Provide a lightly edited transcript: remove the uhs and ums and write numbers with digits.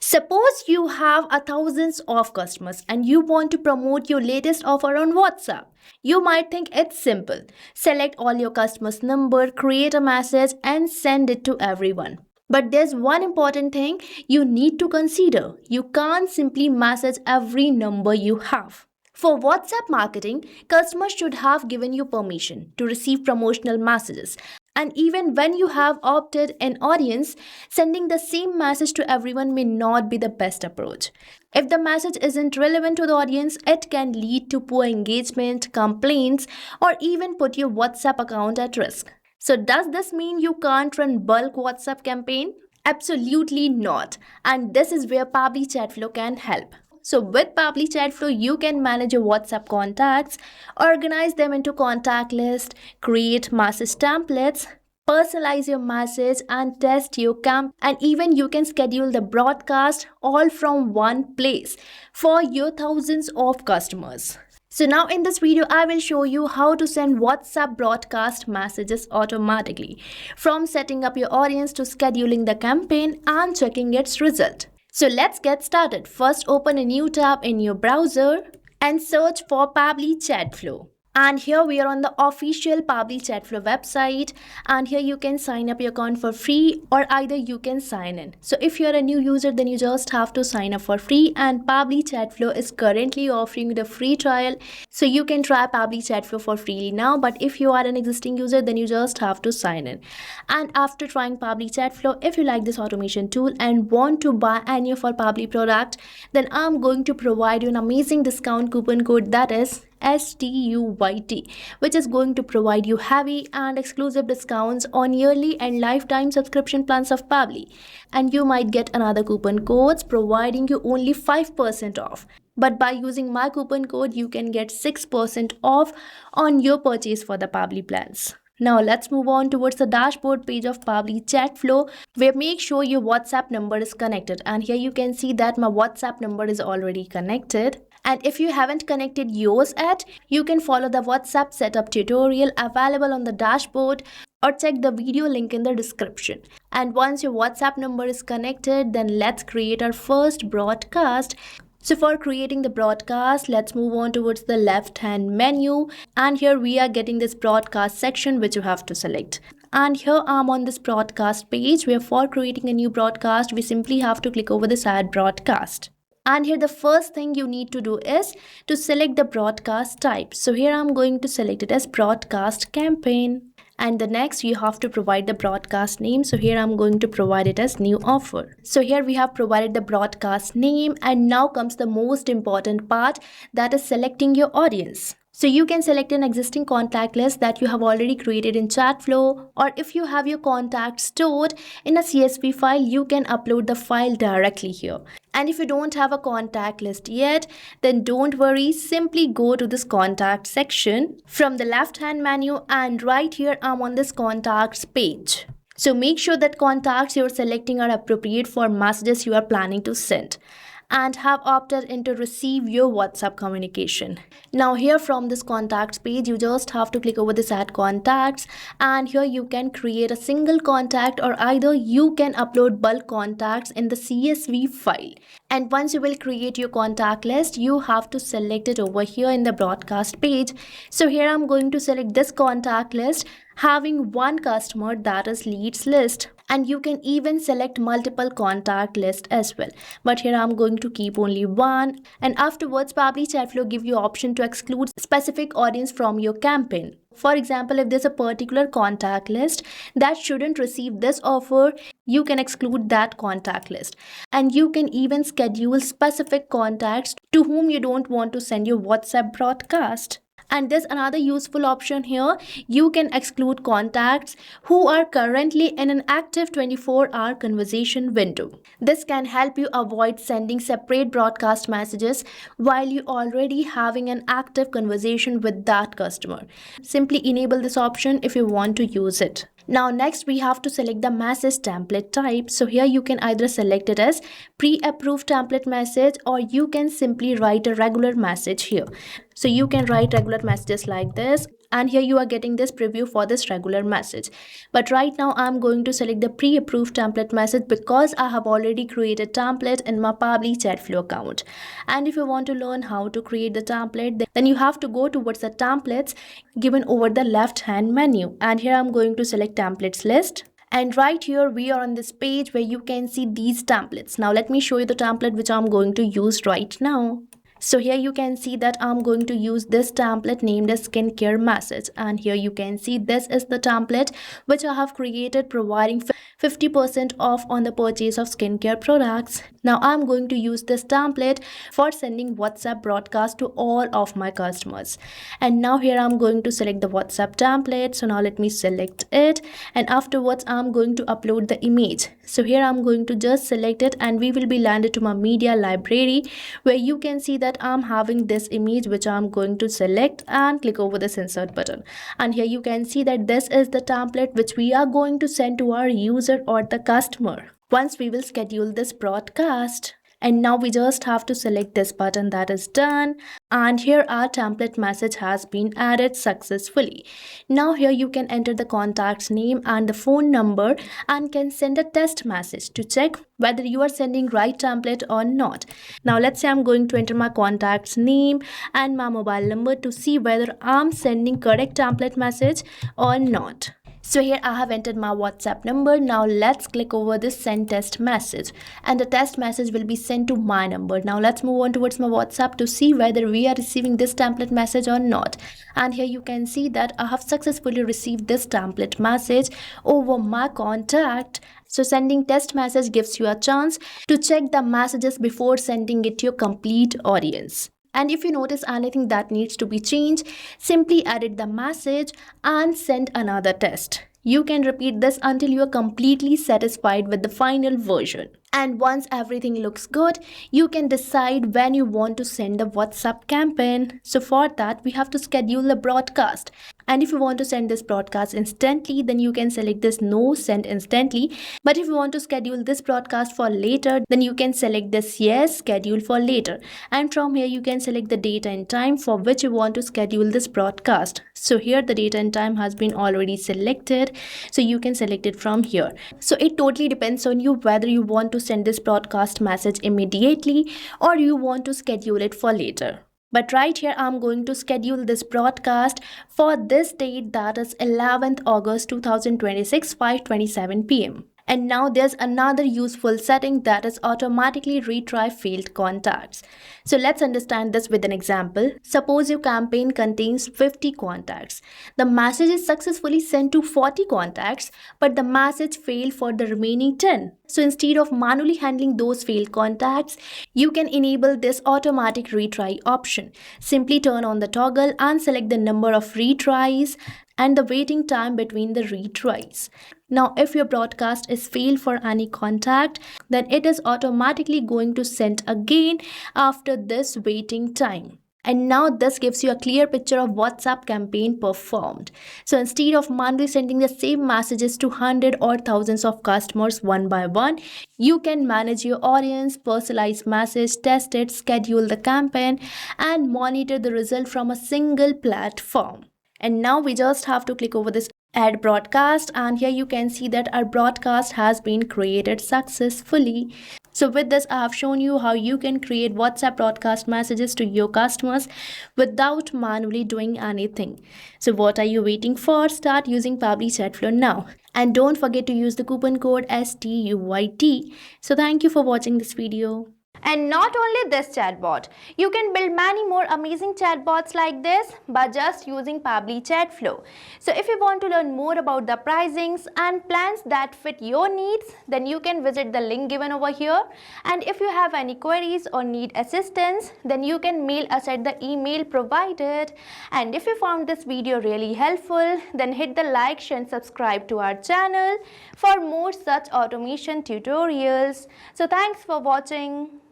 Suppose you have thousands of customers and you want to promote your latest offer on WhatsApp. You might think it's simple. Select all your customers' number, create a message and send it to everyone. But there's one important thing you need to consider. You can't simply message every number you have. For WhatsApp marketing, customers should have given you permission to receive promotional messages. And even when you have opted an audience, sending the same message to everyone may not be the best approach. If the message isn't relevant to the audience, it can lead to poor engagement, complaints, or even put your WhatsApp account at risk. So does this mean you can't run bulk WhatsApp campaign? Absolutely not. And this is where Pabbly Chatflow can help. So with Pabbly Chatflow, you can manage your WhatsApp contacts, organize them into contact list, create message templates, personalize your message and test your and even you can schedule the broadcast all from one place for your thousands of customers. So now in this video, I will show you how to send WhatsApp broadcast messages automatically, from setting up your audience to scheduling the campaign and checking its result. So let's get started. First, open a new tab in your browser and search for Pabbly Chatflow. And here we are on the official Pabbly Chatflow website, and here you can sign up your account for free or either you can sign in. So if you're a new user, then you just have to sign up for free, and Pabbly Chatflow is currently offering the free trial. So you can try Pabbly Chatflow for free now, but if you are an existing user, then you just have to sign in. And after trying Pabbly Chatflow, if you like this automation tool and want to buy any of our Pabbly product, then I'm going to provide you an amazing discount coupon code, that is STUYT, which is going to provide you heavy and exclusive discounts on yearly and lifetime subscription plans of Pabbly. And you might get another coupon codes providing you only 5% off. But by using my coupon code, you can get 6% off on your purchase for the Pabbly plans. Now let's move on towards the dashboard page of Pabbly Chatflow, where make sure your WhatsApp number is connected. And here you can see that my WhatsApp number is already connected. And if you haven't connected yours yet, you can follow the WhatsApp setup tutorial available on the dashboard or check the video link in the description. And once your WhatsApp number is connected, then let's create our first broadcast. So for creating the broadcast, let's move on towards the left-hand menu. And here we are getting this broadcast section, which you have to select. And here I'm on this broadcast page, where for creating a new broadcast, we simply have to click over this add broadcast. And here the first thing you need to do is to select the broadcast type. So here I'm going to select it as broadcast campaign. And the next you have to provide the broadcast name. So here I'm going to provide it as new offer. So here we have provided the broadcast name, and now comes the most important part, that is selecting your audience. So you can select an existing contact list that you have already created in Chatflow, or if you have your contacts stored in a CSV file, you can upload the file directly here. And if you don't have a contact list yet, then don't worry, simply go to this contact section from the left-hand menu, and right here I'm on this contacts page. So make sure that contacts you're selecting are appropriate for messages you are planning to send, and have opted in to receive your WhatsApp communication. Now here from this contacts page, you just have to click over this add contacts, and here you can create a single contact or either you can upload bulk contacts in the CSV file. And once you will create your contact list, you have to select it over here in the broadcast page. So here I'm going to select this contact list having one customer, that is leads list. And you can even select multiple contact list as well. But here I'm going to keep only one. And afterwards, Pabbly Chatflow give you option to exclude specific audience from your campaign. For example, if there's a particular contact list that shouldn't receive this offer, you can exclude that contact list. And you can even schedule specific contacts to whom you don't want to send your WhatsApp broadcast. And there's another useful option here. You can exclude contacts who are currently in an active 24-hour conversation window. This can help you avoid sending separate broadcast messages while you already having an active conversation with that customer. Simply enable this option if you want to use it. Now next we have to select the message template type. So here you can either select it as pre-approved template message, or you can simply write a regular message here. So you can write regular messages like this, and here you are getting this preview for this regular message. But right now I'm going to select the pre-approved template message because I have already created template in my Pabbly Chatflow account. And if you want to learn how to create the template, then you have to go towards the templates given over the left hand menu, and here I'm going to select templates list. And right here we are on this page where you can see these templates. Now let me show you the template which I'm going to use right now. So here you can see that I'm going to use this template named as skincare message, and here you can see this is the template which I have created, providing 50% off on the purchase of skincare products. Now I'm going to use this template for sending WhatsApp broadcast to all of my customers. And now here I'm going to select the WhatsApp template. So now let me select it, and afterwards I'm going to upload the image. So here I'm going to just select it, and we will be landed to my media library where you can see that I'm having this image which I'm going to select and click over this insert button. And here you can see that this is the template which we are going to send to our user or the customer once we will schedule this broadcast. And now we just have to select this button, that is done, and here our template message has been added successfully. Now here you can enter the contact's name and the phone number and can send a test message to check whether you are sending right template or not. Now let's say I'm going to enter my contact's name and my mobile number to see whether I'm sending correct template message or not. So here I have entered my WhatsApp number. Now let's click over this send test message, and the test message will be sent to my number. Now let's move on towards my WhatsApp to see whether we are receiving this template message or not. And here you can see that I have successfully received this template message over my contact. So sending test message gives you a chance to check the messages before sending it to your complete audience. And if you notice anything that needs to be changed, simply edit the message and send another test. You can repeat this until you are completely satisfied with the final version. And once everything looks good, you can decide when you want to send the WhatsApp campaign. So for that, we have to schedule the broadcast. And if you want to send this broadcast instantly, then you can select this no send instantly. But if you want to schedule this broadcast for later, then you can select this yes schedule for later. And from here you can select the date and time for which you want to schedule this broadcast. So here the date and time has been already selected, so you can select it from here. So it totally depends on you whether you want to send this broadcast message immediately or you want to schedule it for later. But right here I'm going to schedule this broadcast for this date, that is 11th August 2026, 5:27 p.m. And now there's another useful setting, that is automatically retry failed contacts. So let's understand this with an example. Suppose your campaign contains 50 contacts. The message is successfully sent to 40 contacts, but the message failed for the remaining 10. So instead of manually handling those failed contacts, you can enable this automatic retry option. Simply turn on the toggle and select the number of retries and the waiting time between the retries. Now, if your broadcast is failed for any contact, then it is automatically going to send again after this waiting time. And now this gives you a clear picture of WhatsApp campaign performed. So instead of manually sending the same messages to hundreds or thousands of customers one by one, you can manage your audience, personalize message, test it, schedule the campaign, and monitor the result from a single platform. And now we just have to click over this add broadcast, and here you can see that our broadcast has been created successfully. So with this, I have shown you how you can create WhatsApp broadcast messages to your customers without manually doing anything. So what are you waiting for? Start using Pabbly Chatflow now. And don't forget to use the coupon code STUYT. So thank you for watching this video. And not only this chatbot, you can build many more amazing chatbots like this by just using Pabbly Chatflow. So if you want to learn more about the pricings and plans that fit your needs, then you can visit the link given over here. And if you have any queries or need assistance, then you can mail us at the email provided. And if you found this video really helpful, then hit the like, share and subscribe to our channel for more such automation tutorials. So thanks for watching.